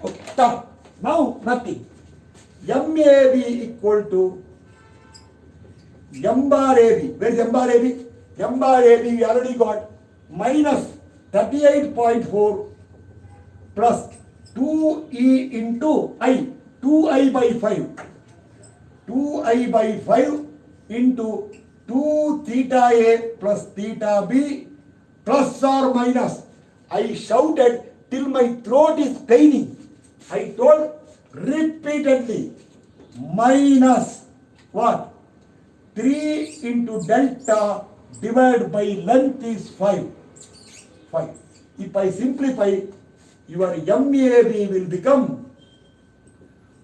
Okay, stop. Now nothing. MAB equal to M bar AB. Where is M bar AB? M bar AB we already got minus 38.4 plus 2e into I, 2i by 5, 2i by 5 into 2 theta A plus theta B plus or minus. I shouted till my throat is paining. I told repeatedly minus what? 3 into delta divided by length is 5. 5. If I simplify, your MAB will become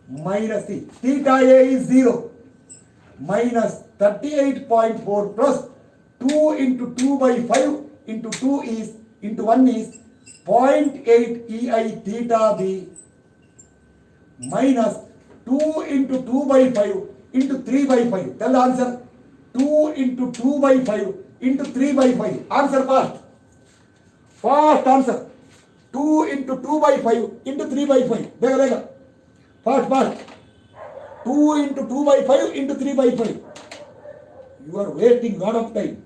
minus theta A is 0 minus 38.4 plus 2 into 2 by 5 into 2 is into 1 is 0.8 EI theta B minus 2 into 2 by 5 into 3 by 5. Tell the answer. 2 into 2 by 5 into 3 by 5. Answer fast. Fast answer. 2 into 2 by 5 into 3 by 5. Bega. Fast. 2 into 2 by 5 into 3 by 5. You are wasting lot of time.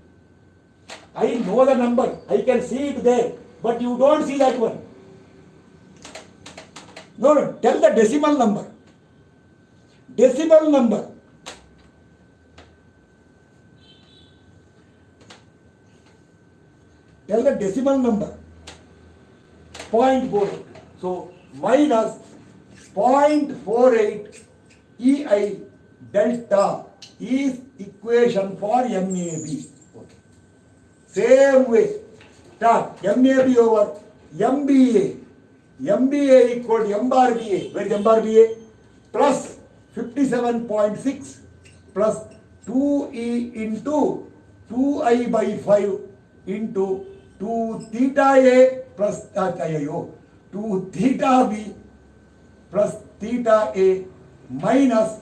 I know the number. I can see it there. But you don't see that one. No. Tell the decimal number. Decimal number. Tell the decimal number. 0.48. So minus 0.48 EI delta is equation for MAB. Okay. Same way. Start MAB over MBA. MBA equal to M bar BA. Where is M bar BA? Plus 57.6 plus 2E into 2I by 5 into 2 theta A plus 2 theta B plus theta A minus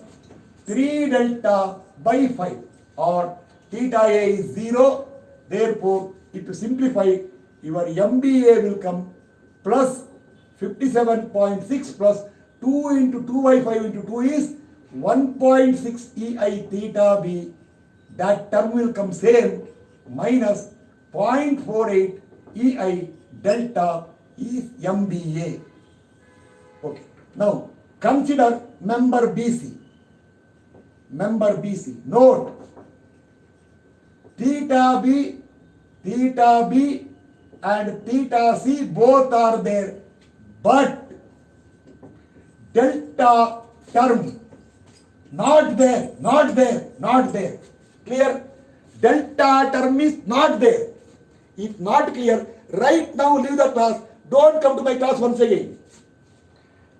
3 delta by 5 or theta A is 0. Therefore, if you simplify, your MBA will come plus 57.6 plus 2 into 2 by 5 into 2 is 1.6 EI theta B. That term will come same minus 0.48 EI delta is MBA. Okay. Now consider member BC. Member BC. Note theta B and theta C both are there, but delta term not there. Clear? Delta term is not there. If not clear, right now leave the class. Don't come to my class once again.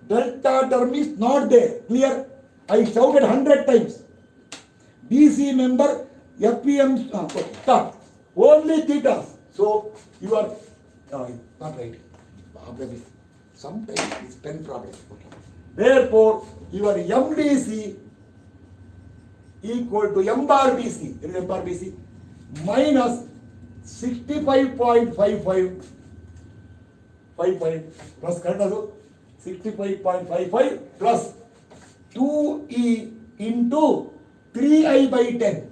Delta term is not there. Clear? I shouted 100 times. BC member, FPM, start. Only thetas. So you are not right. Sometimes it's pen problem. Okay. Therefore, your MBC equal to M bar BC. There is M bar BC minus 65.55 plus correct also 65.55 plus 2E into 3I by 10.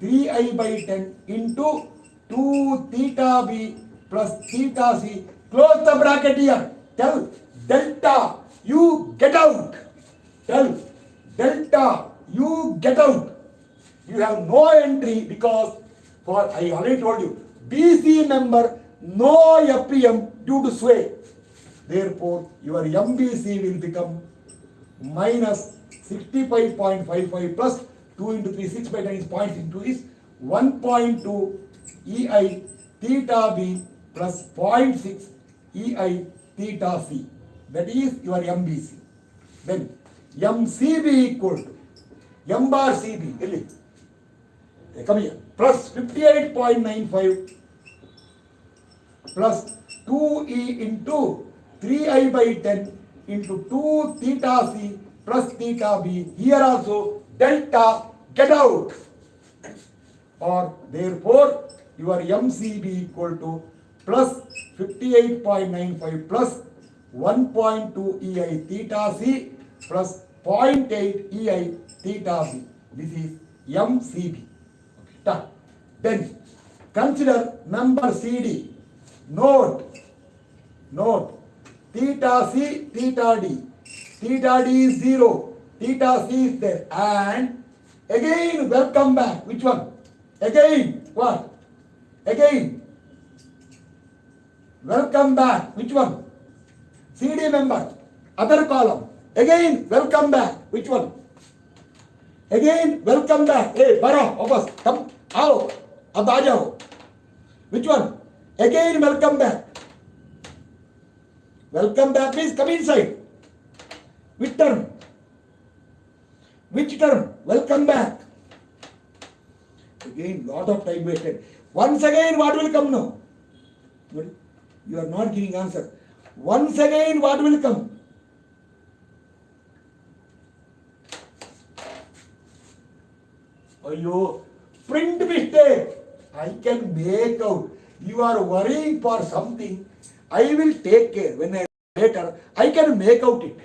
3I by 10 into 2 theta B plus theta C. Close the bracket here. Tell delta, you get out. Tell delta, you get out. You have no entry because for I already told you BC member no FPM due to sway. Therefore, your MBC will become minus 65.55 plus 2 into 3, 6 by 10 is 0.2 is 1.2 EI theta B plus 0.6 EI theta C. That is your MBC. Then MCB equal to M bar CB. Really? Come here. Plus 58.95 plus 2E into 3I by 10 into 2 theta C plus theta B. Here also delta get out. Or therefore your MCB equal to plus 58.95 plus 1.2 EI theta C plus 0.8 EI theta B. This is MCB. Okay. Done. Then Consider member CD. Note, theta C, theta D. Theta D is 0, theta C is there. And again, welcome back. Which one? Again, what? Again, welcome back. Which one? CD member, other column. Again, welcome back. Which one? Again, welcome back. Hey, baro, wapas, come, आओ, अब आ जाओ. Which one? Again, welcome back. Welcome back means come inside. Which term? Which term? Welcome back. Again, lot of time wasted. Once again, what will come now? You are not giving answer. Once again, what will come? Ayyo, print mistake. I can make out. You are worrying for something. I will take care. When I later, I can make out it.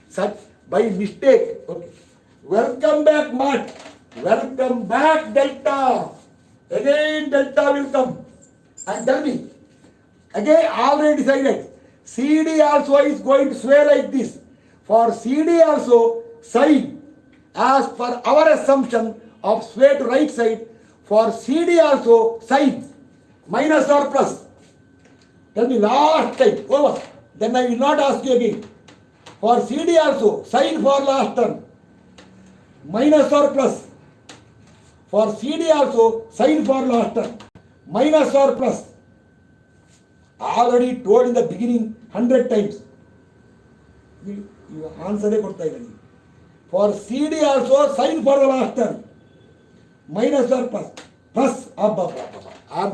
Such by mistake. Okay. Welcome back, what? Welcome back, delta. Again, delta will come. And tell me. Again, already decided. CD also is going to sway like this. For CD also, sine, as per our assumption of sway to right side, for CD also, sine, minus or plus. Tell me last time, over. Then I will not ask you again. For CD also, sine for last term, minus or plus. For CD also, sine for last term, minus or plus. Already told in the beginning 100 times. You answer it. For CD also, sine for the last term, minus or plus. Plus, I am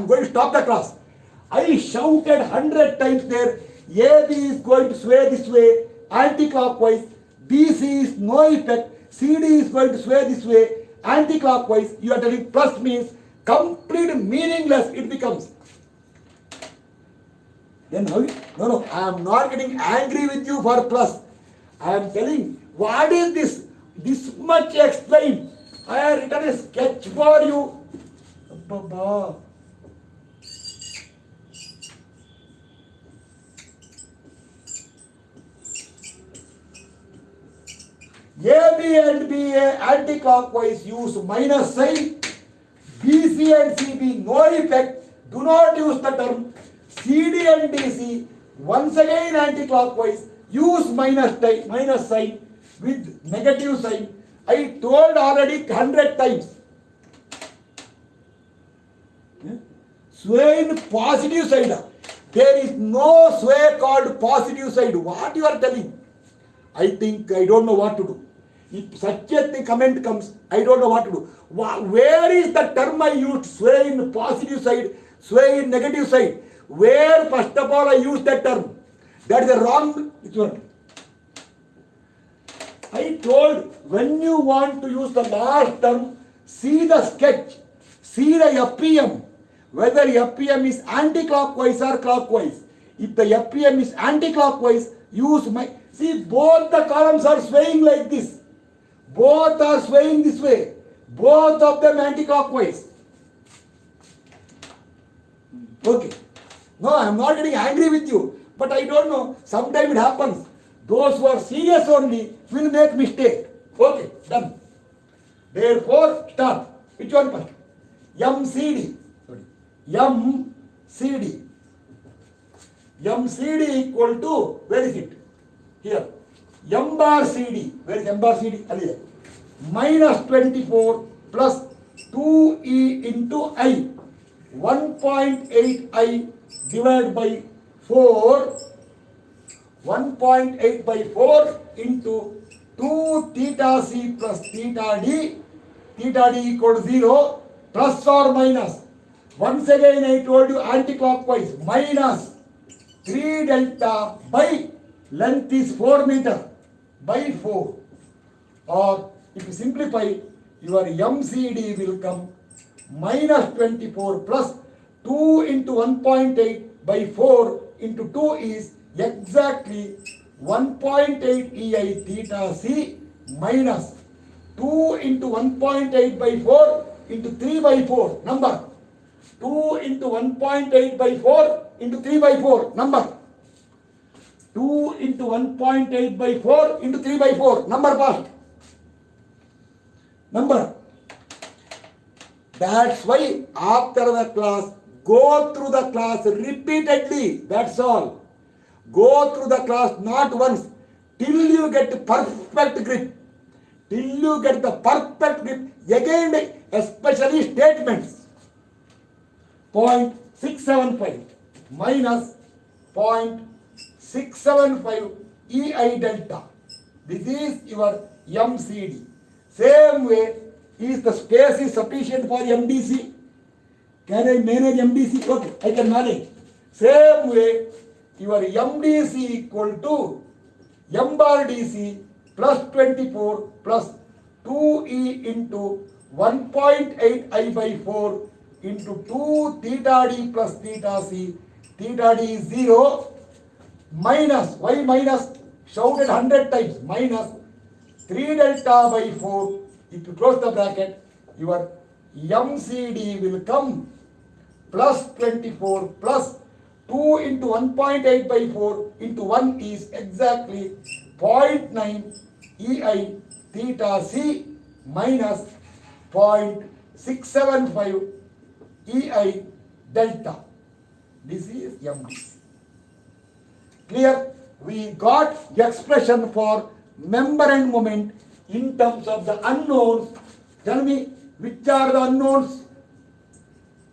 going to stop the class. I shouted 100 times there. AB is going to sway this way, anti-clockwise. BC is no effect. CD is going to sway this way, anti-clockwise. You are telling plus means complete meaningless it becomes. Then how? No, I am not getting angry with you for plus. I am telling, what is this? This much explained. I have written a sketch for you. Baba. AB and BA anti-clockwise use minus sign. BC and CB no effect. Do not use the term. CD and DC once again anti-clockwise. Use minus sign with negative sign. I told already 100 times. Sway in positive side. There is no sway called positive side. What you are telling? I think I don't know what to do. If such a thing comment comes, I don't know what to do. Where is the term I used? Sway in positive side, sway in negative side. Where first of all I used that term? That is a wrong. Which one? I told when you want to use the last term, see the sketch, see the FPM, whether FPM is anti-clockwise or clockwise. If the FPM is anti-clockwise, use my. See, both the columns are swaying like this. Both are swaying this way. Both of them anti-clockwise. Okay. No, I am not getting angry with you. But I don't know. Sometimes it happens. Those who are serious only will make mistake. Okay, done. Therefore, start. Which one first? MCD. MCD. MCD equal to, where is it? Here. M bar CD. Where is M bar CD? Here. Minus 24 plus 2E into I. 1.8 I divided by 4. 1.8 by 4 into 2 theta C plus theta D. Theta D equal to 0. Plus or minus. Once again I told you anti-clockwise. Minus 3 delta by length is 4 meter by 4. Or if you simplify, your MCD will come minus 24 plus 2 into 1.8 by 4 into 2 is exactly 1.8 EI theta C minus 2 into 1.8 by 4 into 3 by 4 number 2 into 1.8 by 4 into 3 by 4 number. 2 into 1.8 by 4 into 3 by 4 number fast. Number. That's why after the class, go through the class repeatedly. That's all. Go through the class not once, till you get perfect grip. Till you get the perfect grip. Again, especially statements. 0.675 minus 0.675 EI delta. This is your MCD. Same way, is the space is sufficient for MDC? Can I manage MDC? Okay, I can manage. Same way, your MDC equal to M bar DC plus 24 plus 2E into 1.8 I by 4 into 2 theta D plus theta C. Theta D is 0 minus, why minus? Shouted 100 times, minus 3 delta by 4. If you close the bracket, your MCD will come plus 24 plus 2 into 1.8 by 4 into 1 is exactly 0.9 EI theta C minus 0.675 EI delta. This is MDC. Clear? We got expression for member and moment in terms of the unknowns. Tell me, which are the unknowns?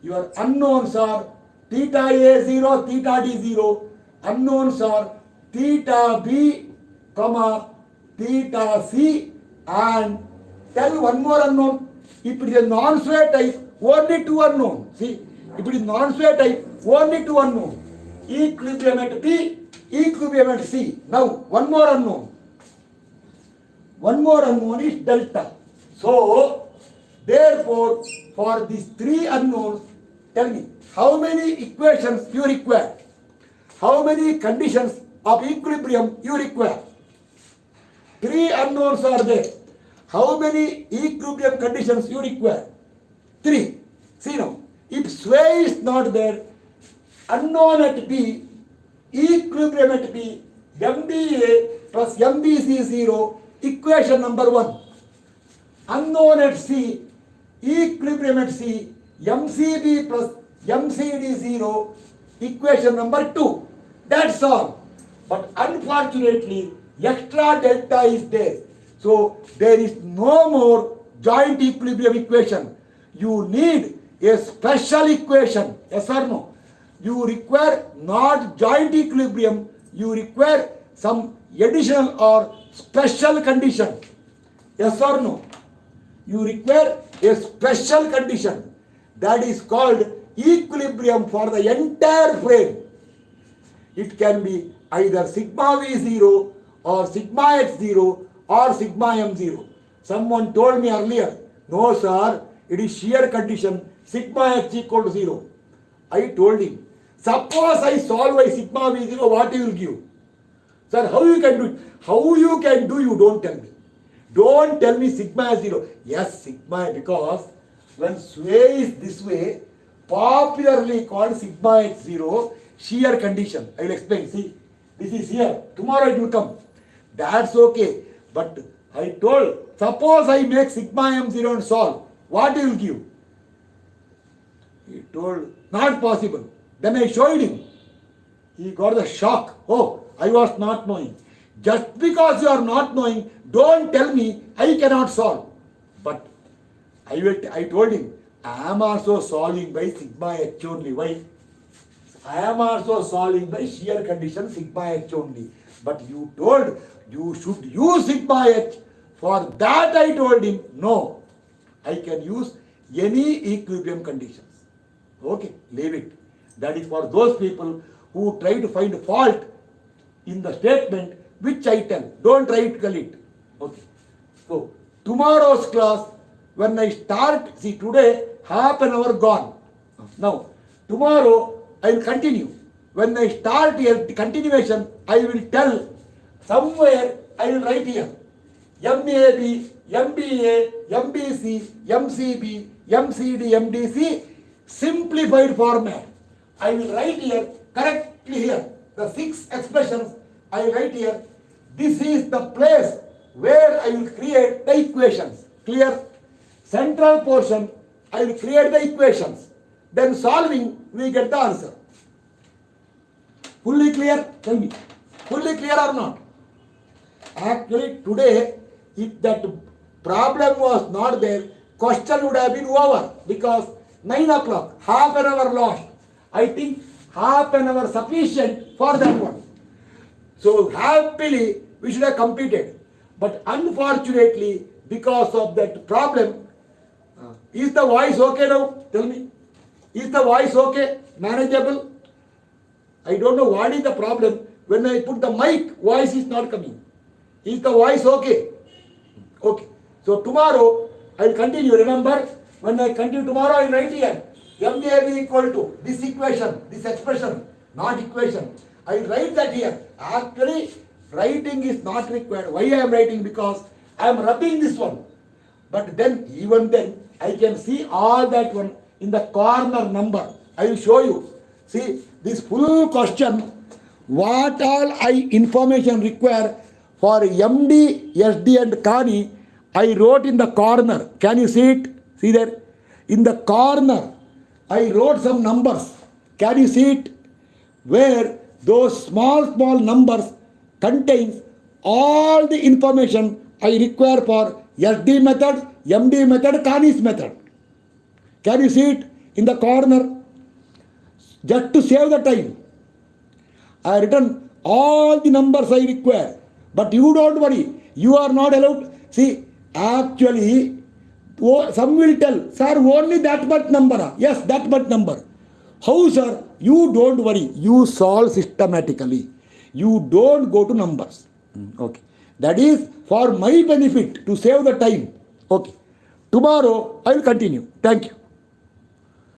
Your unknowns are theta A 0, theta D 0. Unknowns are theta B, comma, theta C, and tell one more unknown. If it is a non-sway type, only two unknown. See, if it is non-sway type, only two unknown. Equilibrium at B, equilibrium at C. Now, one more unknown. One more unknown is delta. So, therefore, for these three unknowns, tell me, how many equations you require? How many conditions of equilibrium you require? Three unknowns are there. How many equilibrium conditions you require? Three. See now, if sway is not there, unknown at B, equilibrium at B, MDA plus MBC 0, equation number 1. Unknown at C, equilibrium at C, MCB plus MCD 0, equation number 2. That's all. But unfortunately, extra delta is there. So there is no more joint equilibrium equation. You need a special equation. Yes or no? You require not joint equilibrium. You require some additional or special condition. Yes or no? You require a special condition. That is called equilibrium for the entire frame. It can be either sigma V0 or sigma H0 or sigma M0. Someone told me earlier, no sir, it is shear condition, sigma H equal to 0. I told him, suppose I solve by sigma V0, what you will give? Sir, how you can do it? How you can do, you don't tell me. Don't tell me sigma H0. Yes, sigma, because when sway is this way, popularly called sigma H0, shear condition. I will explain. See, this is here. Tomorrow it will come. That's okay. But I told, suppose I make sigma M0 and solve. What you will give? He told, not possible. Then I showed him. He got the shock. Oh, I was not knowing. Just because you are not knowing, don't tell me I cannot solve. But I told him, I am also solving by sigma H only. Why? I am also solving by shear condition sigma H only. But you told you should use sigma H. For that I told him, no, I can use any equilibrium conditions. Okay, leave it. That is for those people who try to find fault in the statement which I tell. Don't try to tell it. Okay. So, tomorrow's class, when I start, see today, half an hour gone. Now, tomorrow I will continue. When I start here, the continuation, I will tell somewhere, I will write here. MAB, MBA, MBC, MCB, MCD, MDC, simplified format. I will write here, correctly here, the 6 expressions I will write here. This is the place where I will create the equations. Clear? Central portion, I will create the equations. Then solving, we get the answer. Fully clear? Tell me. Fully clear or not? Actually, today, if that problem was not there, question would have been over, because 9 o'clock, half an hour lost. I think half an hour sufficient for that one. So happily, we should have completed. But unfortunately, because of that problem, is the voice okay now? Tell me. Is the voice okay? Manageable? I don't know what is the problem. When I put the mic, voice is not coming. Is the voice okay? Okay. So tomorrow, I will continue. Remember, when I continue tomorrow, I will write here. MAB equal to this equation, this expression, not equation. I will write that here. Actually, writing is not required. Why I am writing? Because I am rubbing this one. But then, even then, I can see all that one in the corner number. I will show you. See, this full question, what all information require for MD, SD and Kani, I wrote in the corner. Can you see it? See there? In the corner, I wrote some numbers. Can you see it? Where those small numbers contains all the information I require for SD method, MD method, Kani's method. Can you see it in the corner? Just to save the time, I written all the numbers I require. But you don't worry, you are not allowed. See, actually, some will tell, sir, only that much number. Yes, that much number. How, sir? You don't worry. You solve systematically. You don't go to numbers. Okay. That is for my benefit, to save the time. Okay. Tomorrow, I will continue. Thank you.